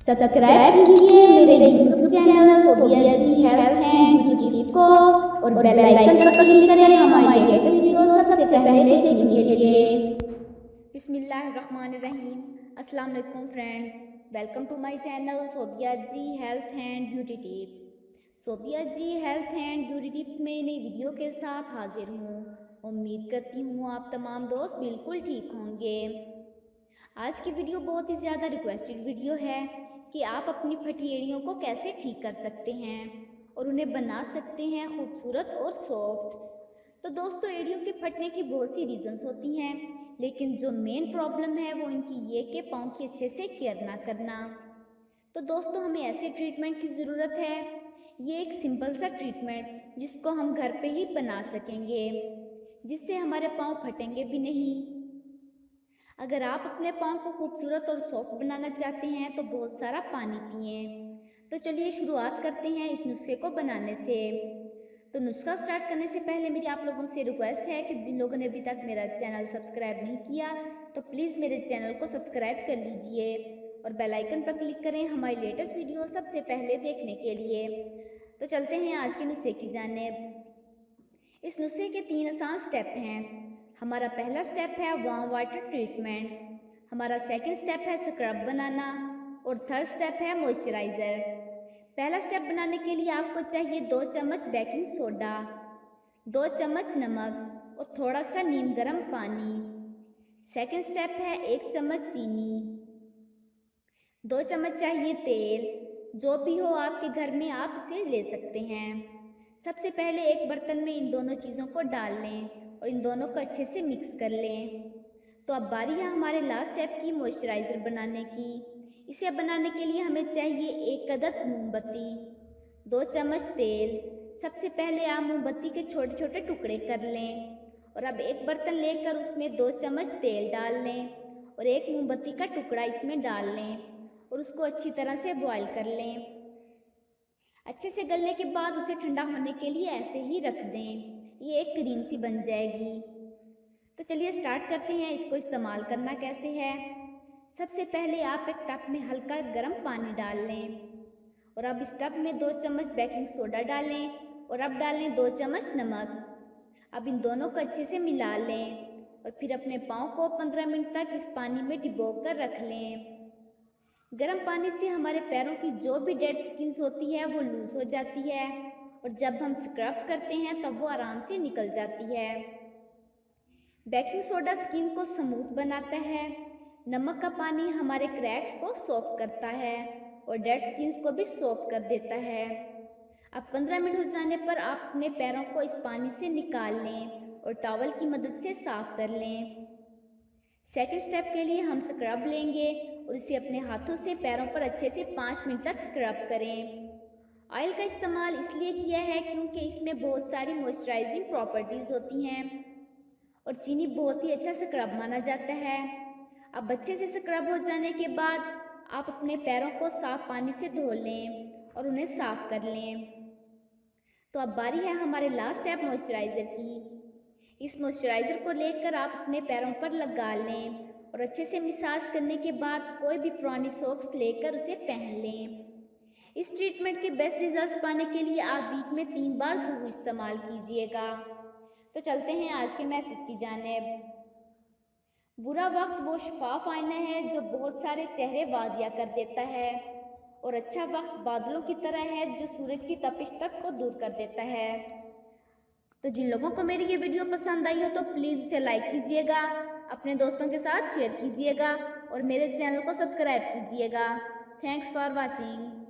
Subscribe कीजिए मेरे YouTube channel Sobia ji health and beauty tips को और बेल आइकन पर क्लिक करें हमारी लेटेस्ट वीडियो सबसे पहले देखने के लिए। बिस्मिल्लाहिर्रहमानिर्रहीम। अस्सलाम वालेकुम friends, welcome to my channel Sobia ji health and beauty tips. Sobia ji health and beauty tips में नई वीडियो के साथ हाजिर हूँ। उम्मीद करती हूँ आप तमाम दोस्त बिल्कुल ठीक होंगे। आज की वीडियो बहुत ही ज़्यादा रिक्वेस्टेड वीडियो है कि आप अपनी फटी एड़ियों को कैसे ठीक कर सकते हैं और उन्हें बना सकते हैं खूबसूरत और सॉफ्ट। तो दोस्तों, एड़ियों के फटने की बहुत सी रीजंस होती हैं, लेकिन जो मेन प्रॉब्लम है वो इनकी ये कि पाँव की अच्छे से केयर ना करना। तो दोस्तों, हमें ऐसे ट्रीटमेंट की ज़रूरत है। ये एक सिंपल सा ट्रीटमेंट जिसको हम घर पे ही बना सकेंगे, जिससे हमारे पाँव फटेंगे भी नहीं। अगर आप अपने पाँव को खूबसूरत और सॉफ्ट बनाना चाहते हैं तो बहुत सारा पानी पिएं। तो चलिए शुरुआत करते हैं इस नुस्खे को बनाने से। तो नुस्खा स्टार्ट करने से पहले मेरी आप लोगों से रिक्वेस्ट है कि जिन लोगों ने अभी तक मेरा चैनल सब्सक्राइब नहीं किया तो प्लीज़ मेरे चैनल को सब्सक्राइब कर लीजिए और बेल आइकन पर क्लिक करें हमारी लेटेस्ट वीडियो सबसे पहले देखने के लिए। तो चलते हैं आज के नुस्खे की जानिब। इस नुस्खे के 3 आसान स्टेप हैं। हमारा पहला स्टेप है वार्म वाटर ट्रीटमेंट, हमारा सेकंड स्टेप है स्क्रब बनाना और थर्ड स्टेप है मॉइस्चराइज़र। पहला स्टेप बनाने के लिए आपको चाहिए 2 चम्मच बेकिंग सोडा, 2 चम्मच नमक और थोड़ा सा नीम गर्म पानी। सेकंड स्टेप है 1 चम्मच चीनी, 2 चम्मच चाहिए तेल। जो भी हो आपके घर में आप उसे ले सकते हैं। सबसे पहले एक बर्तन में इन दोनों चीज़ों को डाल लें और इन दोनों को अच्छे से मिक्स कर लें। तो अब बारी है हमारे लास्ट स्टेप की मॉइस्चराइज़र बनाने की। इसे बनाने के लिए हमें चाहिए 1 अदद मोमबत्ती, 2 चम्मच तेल। सबसे पहले आप मोमबत्ती के छोटे छोटे टुकड़े कर लें और अब एक बर्तन लेकर उसमें 2 चम्मच तेल डाल लें और एक मोमबत्ती का टुकड़ा इसमें डाल लें और उसको अच्छी तरह से बॉयल कर लें। अच्छे से गलने के बाद उसे ठंडा होने के लिए ऐसे ही रख दें। ये एक क्रीम सी बन जाएगी। तो चलिए स्टार्ट करते हैं इसको इस्तेमाल करना कैसे है। सबसे पहले आप एक टब में हल्का गर्म पानी डाल लें और अब इस टब में 2 चम्मच बेकिंग सोडा डालें और अब डालें 2 चम्मच नमक। अब इन दोनों को अच्छे से मिला लें और फिर अपने पाँव को 15 मिनट तक इस पानी में डुबो कर रख लें। गर्म पानी से हमारे पैरों की जो भी डेड स्किन्स होती है वो लूज़ हो जाती है और जब हम स्क्रब करते हैं तब वो आराम से निकल जाती है। बेकिंग सोडा स्किन को स्मूथ बनाता है, नमक का पानी हमारे क्रैक्स को सॉफ्ट करता है और डेड स्किन्स को भी सॉफ्ट कर देता है। अब 15 मिनट हो जाने पर आप अपने पैरों को इस पानी से निकाल लें और टॉवल की मदद से साफ कर लें। सेकंड स्टेप के लिए हम स्क्रब लेंगे और इसे अपने हाथों से पैरों पर अच्छे से 5 मिनट तक स्क्रब करें। ऑयल का इस्तेमाल इसलिए किया है क्योंकि इसमें बहुत सारी मॉइस्चराइजिंग प्रॉपर्टीज़ होती हैं और चीनी बहुत ही अच्छा स्क्रब माना जाता है। अब अच्छे से स्क्रब हो जाने के बाद आप अपने पैरों को साफ पानी से धो लें और उन्हें साफ कर लें। तो अब बारी है हमारे लास्ट स्टेप मॉइस्चराइज़र की। इस मॉइस्चराइज़र को लेकर आप अपने पैरों पर लगा लें और अच्छे से मसाज करने के बाद कोई भी पुरानी सॉक्स लेकर उसे पहन लें। इस ट्रीटमेंट के बेस्ट रिजल्ट्स पाने के लिए आप वीक में 3 बार ज़रूर इस्तेमाल कीजिएगा। तो चलते हैं आज के मैसेज की जानिब। बुरा वक्त वो शफाफ आईना है जो बहुत सारे चेहरे वाजिया कर देता है और अच्छा वक्त बादलों की तरह है जो सूरज की तपिश तक को दूर कर देता है। तो जिन लोगों को मेरी ये वीडियो पसंद आई हो तो प्लीज़ इसे लाइक कीजिएगा, अपने दोस्तों के साथ शेयर कीजिएगा और मेरे चैनल को सब्सक्राइब कीजिएगा। Thanks for watching.